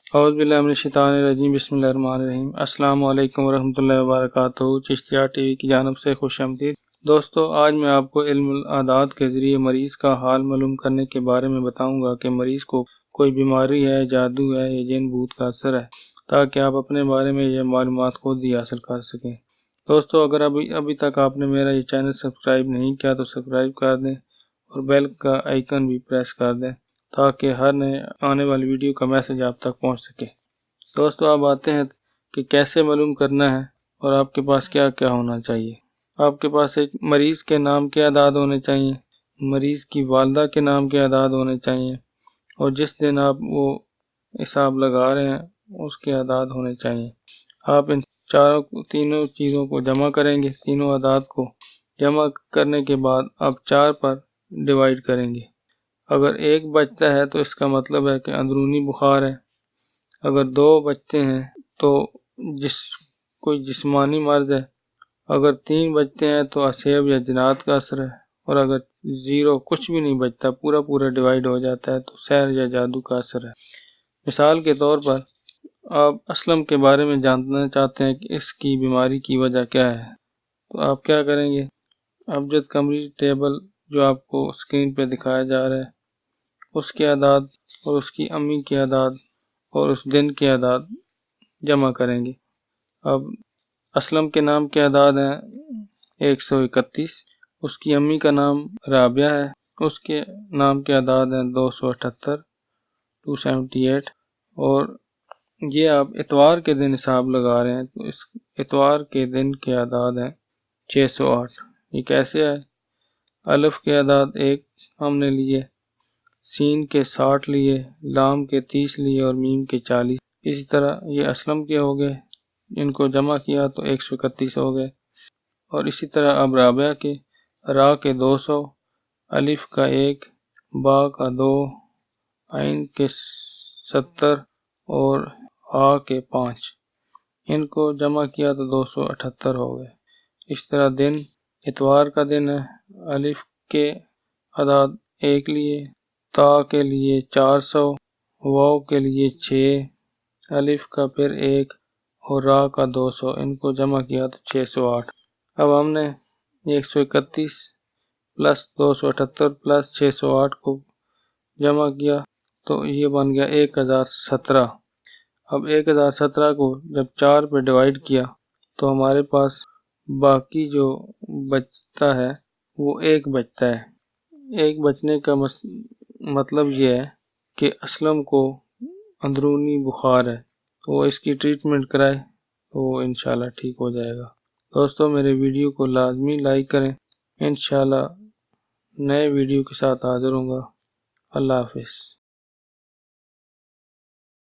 اعوذ باللہ من الشیطان الرجیم، بسم اللہ الرحمن الرحیم۔ السلام علیکم ورحمۃ اللہ وبرکاتہ۔ چشتیہ ٹی وی کی جانب سے خوش آمدید۔ دوستو، آج میں آپ کو علم العادات کے ذریعے مریض کا حال معلوم کرنے کے بارے میں بتاؤں گا کہ مریض کو کوئی بیماری ہے، جادو ہے یا جن بھوت کا اثر ہے، تاکہ آپ اپنے بارے میں یہ معلومات خود ہی حاصل کر سکیں۔ دوستو، اگر ابھی تک آپ نے میرا یہ چینل سبسکرائب نہیں کیا تو سبسکرائب کر دیں اور بیل کا آئیکن بھی پریس کر دیں تاکہ ہر نئے آنے والی ویڈیو کا میسج آپ تک پہنچ سکے۔ دوستو، اب آتے ہیں کہ کیسے معلوم کرنا ہے اور آپ کے پاس کیا کیا ہونا چاہیے۔ آپ کے پاس ایک مریض کے نام کے اعداد ہونے چاہیے، مریض کی والدہ کے نام کے اعداد ہونے چاہیے، اور جس دن آپ وہ حساب لگا رہے ہیں اس کے اعداد ہونے چاہیے۔ آپ ان تینوں چیزوں کو جمع کریں گے۔ تینوں اعداد کو جمع کرنے کے بعد آپ 4 پر ڈیوائیڈ کریں گے۔ اگر 1 بچتا ہے تو اس کا مطلب ہے کہ اندرونی بخار ہے۔ اگر 2 بچتے ہیں تو کوئی جسمانی مرض ہے۔ اگر 3 بچتے ہیں تو اسیب یا جنات کا اثر ہے، اور اگر 0 کچھ بھی نہیں بچتا، پورا ڈیوائیڈ ہو جاتا ہے، تو سحر یا جادو کا اثر ہے۔ مثال کے طور پر آپ اسلم کے بارے میں جاننا چاہتے ہیں کہ اس کی بیماری کی وجہ کیا ہے، تو آپ کیا کریں گے؟ ابجد قمری ٹیبل جو آپ کو اسکرین پہ دکھایا جا رہا ہے، اس کے اعداد اور اس کی امی کے اعداد اور اس دن کے اعداد جمع کریں گے۔ اب اسلم کے نام کے اعداد ہیں 131، اس کی امی کا نام رابعہ ہے، اس کے نام کے اعداد ہیں 278، اور یہ آپ اتوار کے دن حساب لگا رہے ہیں تو اس اتوار کے دن کے اعداد ہیں 608۔ یہ کیسے ہے؟ الف کے اعداد 1 ہم نے لیے، سین کے 60 لیے، لام کے 30 لیے اور میم کے 40۔ اسی طرح یہ اسلم کے ہو گئے، ان کو جمع کیا تو 131 ہو گئے۔ اور اسی طرح اب رابعہ کے، را کے 200، الف کا 1، با کا 2، عین کے 70 اور آ کے 5، ان کو جمع کیا تو 278 ہو گئے۔ اس طرح دن، اتوار کا دن ہے، الف کے اعداد 1 لیے، تا کے لیے 400، واو کے لیے 6، الف کا پھر 1 اور را کا 200، ان کو جمع کیا تو 608۔ اب ہم نے 131 پلس 278 پلس 608 کو جمع کیا تو یہ بن گیا 1017۔ اب 1017 کو جب 4 پہ ڈیوائیڈ کیا تو ہمارے پاس باقی جو بچتا ہے وہ 1 بچتا ہے۔ 1 بچنے کا مطلب یہ ہے کہ اسلم کو اندرونی بخار ہے، تو وہ اس کی ٹریٹمنٹ کرائے تو وہ انشاءاللہ ٹھیک ہو جائے گا۔ دوستو، میرے ویڈیو کو لازمی لائک کریں۔ انشاءاللہ نئے ویڈیو کے ساتھ حاضر ہوں گا۔ اللہ حافظ۔